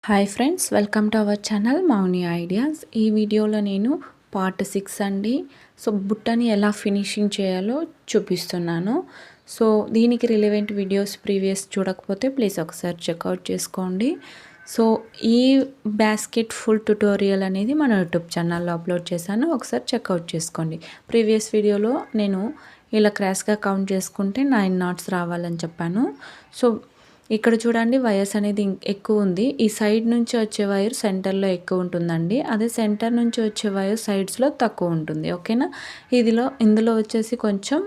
Hi friends, welcome to our channel Mouni ideas. ఈ వీడియోలో నేను పార్ట్ 6 అండి. సో బుట్టని ఎలా ఫినిషింగ్ చేయాలో చూపిస్తున్నాను. సో దీనికి రిలవెంట్ వీడియోస్ ప్రీవియస్ చూడకపోతే ప్లీజ్ ఒకసారి చెక్అవుట్ చేసుకోండి. సో ఈ బాస్కెట్ ఫుల్ ట్యుటోరియల్ అనేది మన యూట్యూబ్ ఛానల్లో అప్లోడ్ చేశాను, ఒకసారి చెక్అవుట్ చేసుకోండి. ప్రీవియస్ వీడియోలో నేను ఇలా క్రాస్గా కౌంట్ చేసుకుంటే 9 నాట్స్ రావాలని చెప్పాను. సో ఇక్కడ చూడండి, వైర్స్ అనేది ఎక్కువ ఉంది. ఈ సైడ్ నుంచి వచ్చే వైర్ సెంటర్లో ఎక్కువ ఉంటుందండి, అదే సెంటర్ నుంచి వచ్చే వైర్ సైడ్స్లో తక్కువ ఉంటుంది. ఓకేనా, ఇందులో వచ్చేసి కొంచెం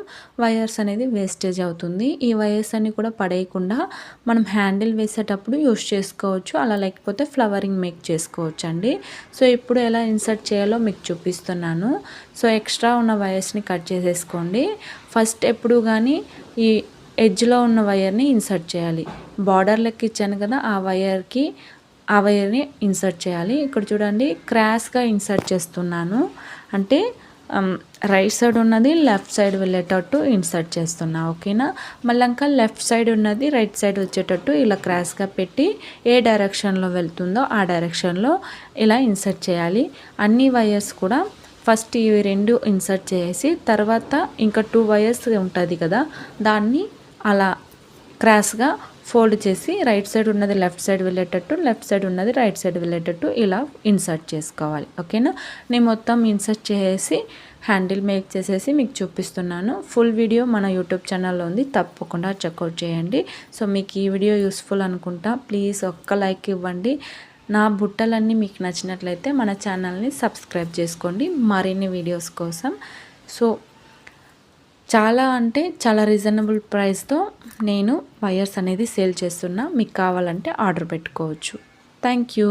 వైర్స్ అనేది వేస్టేజ్ అవుతుంది. ఈ వైర్స్ అన్ని కూడా పడేయకుండా మనం హ్యాండిల్ వేసేటప్పుడు యూస్ చేసుకోవచ్చు, అలా లేకపోతే ఫ్లవరింగ్ మేక్ చేసుకోవచ్చు అండి. సో ఇప్పుడు ఎలా ఇన్సర్ట్ చేయాలో మీకు చూపిస్తున్నాను. సో ఎక్స్ట్రా ఉన్న వైర్స్ని కట్ చేసేసుకోండి. ఫస్ట్ ఎప్పుడు కానీ ఈ ఎడ్జ్లో ఉన్న వైర్ని ఇన్సర్ట్ చేయాలి. బార్డర్ లెక్క ఇచ్చాను కదా, ఆ వైర్ని ఇన్సర్ట్ చేయాలి. ఇక్కడ చూడండి, క్రాస్గా ఇన్సర్ట్ చేస్తున్నాను, అంటే రైట్ సైడ్ ఉన్నది లెఫ్ట్ సైడ్ వెళ్ళేటట్టు ఇన్సర్ట్ చేస్తున్నా. ఓకేనా, మళ్ళీ ఇంకా లెఫ్ట్ సైడ్ ఉన్నది రైట్ సైడ్ వచ్చేటట్టు ఇలా క్రాస్గా పెట్టి ఏ డైరెక్షన్లో వెళ్తుందో ఆ డైరెక్షన్లో ఇలా ఇన్సర్ట్ చేయాలి. అన్ని వైర్స్ కూడా ఫస్ట్ ఇవి 2 ఇన్సర్ట్ చేసి తర్వాత ఇంకా 2 వైర్స్ ఉంటుంది కదా, దాన్ని అలా క్రాస్గా ఫోల్డ్ చేసి రైట్ సైడ్ ఉన్నది లెఫ్ట్ సైడ్ వెళ్ళేటట్టు, లెఫ్ట్ సైడ్ ఉన్నది రైట్ సైడ్ వెళ్ళేటట్టు ఇలా ఇన్సర్ట్ చేసుకోవాలి. ఓకేనా, నేను మొత్తం ఇన్సర్ట్ చేసి హ్యాండిల్ మేక్ చేసేసి మీకు చూపిస్తున్నాను. ఫుల్ వీడియో మన యూట్యూబ్ ఛానల్లో ఉంది, తప్పకుండా చెక్అవుట్ చేయండి. సో మీకు ఈ వీడియో యూస్ఫుల్ అనుకుంటా, ప్లీజ్ ఒక్క లైక్ ఇవ్వండి. నా బుట్టలన్నీ మీకు నచ్చినట్లయితే మన ఛానల్ని సబ్స్క్రైబ్ చేసుకోండి మరిన్ని వీడియోస్ కోసం. సో చాలా అంటే చాలా రీజనబుల్ ప్రైస్తో నేను వైర్స్ అనేది సేల్ చేస్తున్నా, మీకు కావాలంటే ఆర్డర్ పెట్టుకోవచ్చు. Thank you.